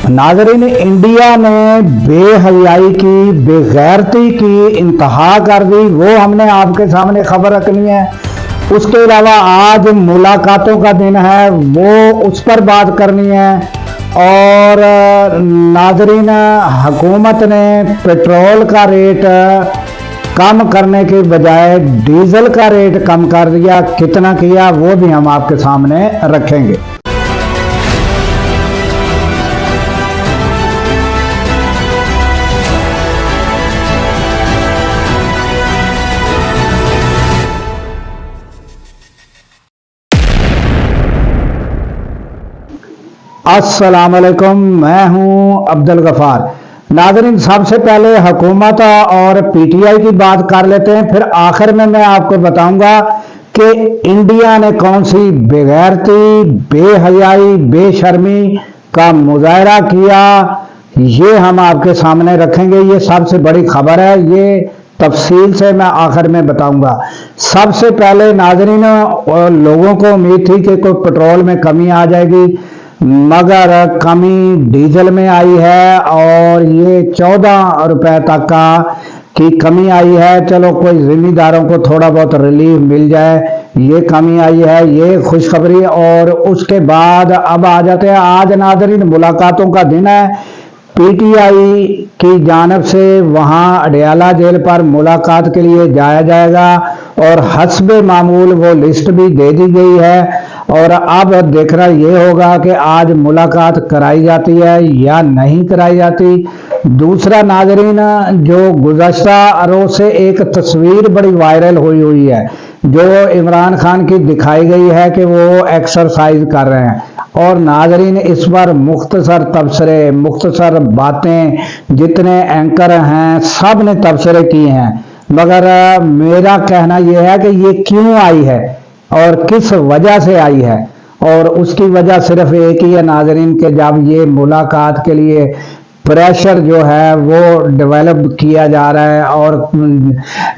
नाज़रीन, इंडिया ने बेहयाई की, बेगैरती की इंतहा कर दी, वो हमने आपके सामने खबर रखनी है। उसके अलावा आज मुलाकातों का दिन है, वो उस पर बात करनी है। और नाज़रीन, हुकूमत ने पेट्रोल का रेट कम करने के बजाय डीजल का रेट कम कर दिया। कितना किया वो भी हम आपके सामने रखेंगे। अस्सलाम वालेकुम, मैं हूं अब्दुल गफार। नाज़रीन, सबसे पहले हुकूमत और पीटीआई की बात कर लेते हैं, फिर आखिर में मैं आपको बताऊंगा कि इंडिया ने कौन सी बेगैरती, बेहयाई, बेशर्मी का मुजाहरा किया। ये हम आपके सामने रखेंगे। ये सबसे बड़ी खबर है, ये तफसील से मैं आखिर में बताऊंगा। सबसे पहले नाज़रीन, लोगों को उम्मीद थी कि कोई पेट्रोल में कमी आ जाएगी, मगर कमी डीजल में आई है और ये 14 रुपए तक की कमी आई है। चलो, कोई जिम्मेदारों को थोड़ा बहुत रिलीफ मिल जाए, ये कमी आई है, ये खुशखबरी। और उसके बाद अब आ जाते हैं, आज नाज़रीन मुलाकातों का दिन है। पीटीआई की जानिब से वहाँ अडयाला जेल पर मुलाकात के लिए जाया जाएगा और हस्बे मामूल वो लिस्ट भी दे दी गई है। और अब देखना ये होगा कि आज मुलाकात कराई जाती है या नहीं कराई जाती। दूसरा नाज़रीन, जो गुज़श्ता रोज़ से एक तस्वीर बड़ी वायरल हुई है, जो इमरान खान की दिखाई गई है कि वो एक्सरसाइज कर रहे हैं। और नाज़रीन, इस पर मुख्तसर तबसरे, मुख्तसर बातें जितने एंकर हैं सब ने तबसरे किए हैं, मगर मेरा कहना यह है कि ये क्यों आई है और किस वजह से आई है। और उसकी वजह सिर्फ एक ही है नाज़रीन, कि जब ये मुलाकात के लिए प्रेशर जो है वो डेवलप किया जा रहा है और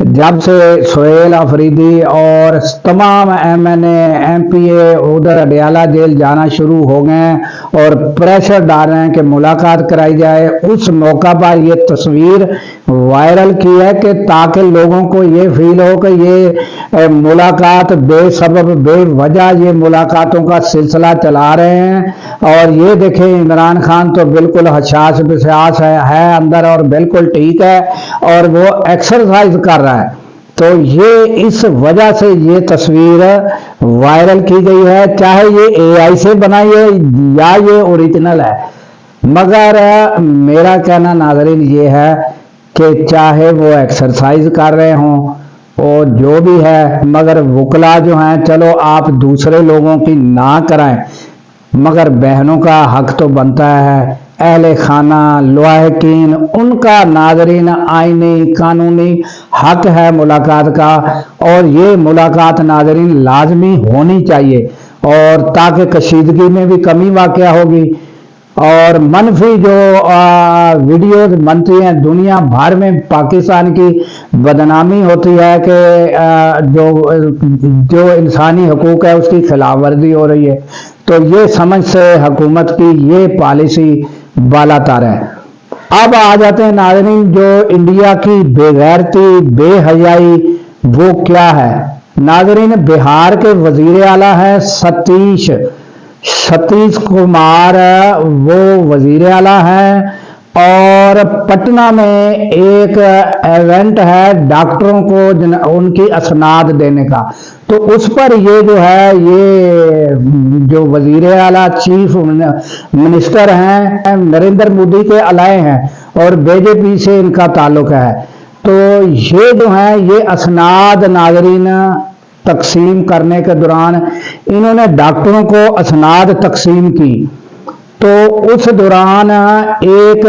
जब से सुहेल अफरीदी और तमाम एमएनए एमपीए उधर अडयाला जेल जाना शुरू हो गए हैं और प्रेशर डाल रहे हैं कि मुलाकात कराई जाए, उस मौका पर ये तस्वीर वायरल की है कि ताकि लोगों को ये फील हो कि ये मुलाकात बेसबब बेवजह ये मुलाकातों का सिलसिला चला रहे हैं। और ये देखें, इमरान खान तो बिल्कुल हसास बिसास है अंदर और बिल्कुल ठीक है और वो एक्सरसाइज कर रहा है। तो ये इस वजह से ये तस्वीर वायरल की गई है, चाहे ये एआई से बनाई है या ये ओरिजिनल है। मगर मेरा कहना नाज़रीन ये है कि चाहे वो एक्सरसाइज कर रहे हों और जो भी है, मगर वकला जो हैं, चलो आप दूसरे लोगों की ना कराएं, मगर बहनों का हक तो बनता है। अहले खाना लवाहकीन, उनका नाज़रीन आईनी कानूनी हक है मुलाकात का। और ये मुलाकात नाज़रीन लाजमी होनी चाहिए, और ताकि कशीदगी में भी कमी वाक़या होगी। और मनफी जो वीडियोज बनती हैं, दुनिया भर में पाकिस्तान की बदनामी होती है कि जो इंसानी हकूक़ है उसकी खिलाफ वर्जी हो रही है। तो ये समझ से हुकूमत की ये पॉलिसी बालातर है। अब आ जाते हैं नाज़रीन, जो इंडिया की बेगैरती, बेहयाई वो क्या है। नाज़रीन, बिहार के वजीर आला है सतीश कुमार, वो वजीर आला है। और पटना में एक इवेंट है डॉक्टरों को उनकी असनाद देने का, तो उस पर ये जो है, ये जो वजीर आला चीफ मिनिस्टर हैं नरेंद्र मोदी के अलाए हैं और बीजेपी से इनका ताल्लुक है। तो ये जो है, ये असनाद नाज़रीन तकसीम करने के दौरान इन्होंने डॉक्टरों को असनाद तकसीम की। तो उस दौरान एक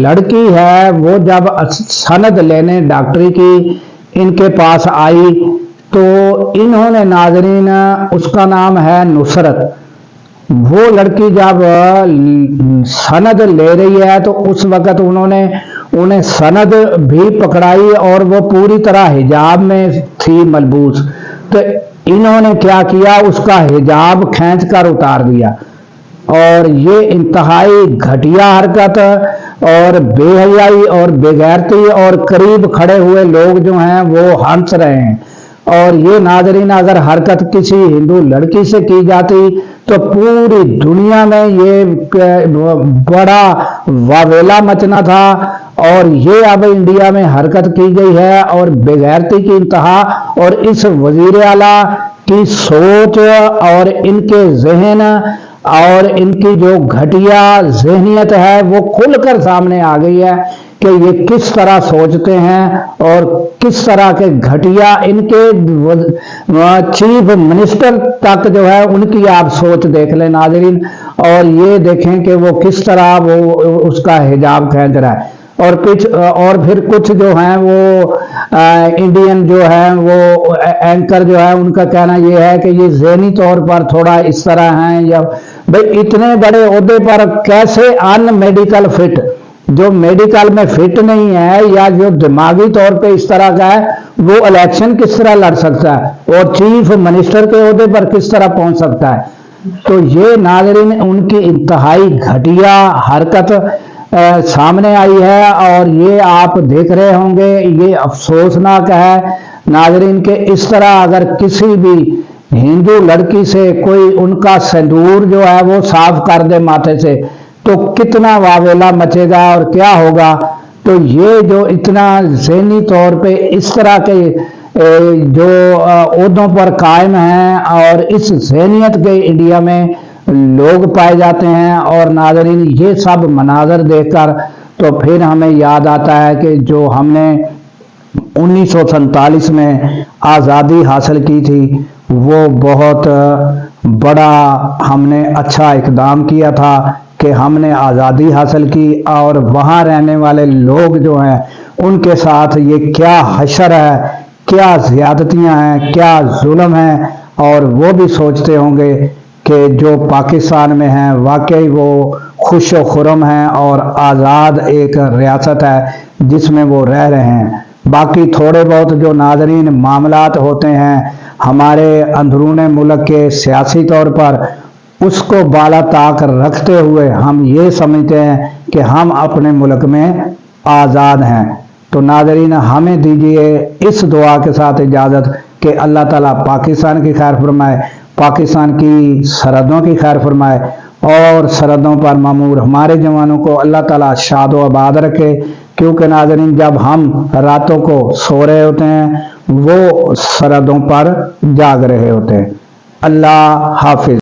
लड़की है, वो जब सनद लेने डॉक्टरी की इनके पास आई, तो इन्होंने नाज़रीन, उसका नाम है नुसरत, वो लड़की जब सनद ले रही है तो उस वक़्त उन्हें सनद भी पकड़ाई और वो पूरी तरह हिजाब में थी मलबूस। तो इन्होंने क्या किया, उसका हिजाब खींच कर उतार दिया। اور یہ انتہائی گھٹیا حرکت اور بے حیائی اور بےغیرتی، اور قریب کھڑے ہوئے لوگ جو ہیں وہ ہنس رہے ہیں۔ اور یہ ناظرین اگر حرکت کسی ہندو لڑکی سے کی جاتی تو پوری دنیا میں یہ بڑا واویلا مچنا تھا، اور یہ اب انڈیا میں حرکت کی گئی ہے اور بےغیرتی کی انتہا، اور اس وزیر اعلیٰ کی سوچ اور ان کے ذہن اور ان کی جو گھٹیا ذہنیت ہے وہ کھل کر سامنے آ گئی ہے کہ یہ کس طرح سوچتے ہیں اور کس طرح کے گھٹیا ان کے چیف منسٹر تک جو ہے ان کی آپ سوچ دیکھ لیں ناظرین، اور یہ دیکھیں کہ وہ کس طرح وہ اس کا حجاب کھینچ رہا ہے۔ اور پھر کچھ جو ہیں وہ انڈین جو ہیں وہ اینکر جو ہے ان کا کہنا یہ ہے کہ یہ ذہنی طور پر تھوڑا اس طرح ہیں، یا بھئی اتنے بڑے عہدے پر کیسے ان میڈیکل فٹ، جو میڈیکل میں فٹ نہیں ہے یا جو دماغی طور پہ اس طرح کا ہے وہ الیکشن کس طرح لڑ سکتا ہے اور چیف منسٹر کے عہدے پر کس طرح پہنچ سکتا ہے؟ تو یہ ناظرین ان کی انتہائی گھٹیا حرکت سامنے آئی ہے، اور یہ آپ دیکھ رہے ہوں گے یہ افسوسناک ہے ناظرین کہ اس طرح اگر کسی بھی ہندو لڑکی سے کوئی ان کا سندور جو ہے وہ صاف کر دے ماتھے سے تو کتنا واویلا مچے گا اور کیا ہوگا۔ تو یہ جو اتنا ذہنی طور پہ اس طرح کے جو عہدوں پر قائم ہیں اور اس ذہنیت کے انڈیا میں لوگ پائے جاتے ہیں، اور ناظرین یہ سب مناظر دیکھ کر تو پھر ہمیں یاد آتا ہے کہ جو ہم نے 1947 میں آزادی حاصل کی تھی وہ بہت بڑا ہم نے اچھا اقدام کیا تھا کہ ہم نے آزادی حاصل کی، اور وہاں رہنے والے لوگ جو ہیں ان کے ساتھ یہ کیا حشر ہے، کیا زیادتیاں ہیں، کیا ظلم ہیں، اور وہ بھی سوچتے ہوں گے کہ جو پاکستان میں ہیں واقعی وہ خوش و خرم ہیں اور آزاد ایک ریاست ہے جس میں وہ رہ رہے ہیں۔ باقی تھوڑے بہت جو ناظرین معاملات ہوتے ہیں ہمارے اندرون ملک کے سیاسی طور پر، اس کو بالا طاق رکھتے ہوئے ہم یہ سمجھتے ہیں کہ ہم اپنے ملک میں آزاد ہیں۔ تو ناظرین ہمیں دیجیے اس دعا کے ساتھ اجازت کہ اللہ تعالیٰ پاکستان کی خیر فرمائے، پاکستان کی سرحدوں کی خیر فرمائے، اور سرحدوں پر مامور ہمارے جوانوں کو اللہ تعالیٰ شاد و آباد رکھے، کیونکہ ناظرین جب ہم راتوں کو سو رہے ہوتے ہیں وہ سرحدوں پر جاگ رہے ہوتے ہیں۔ اللہ حافظ۔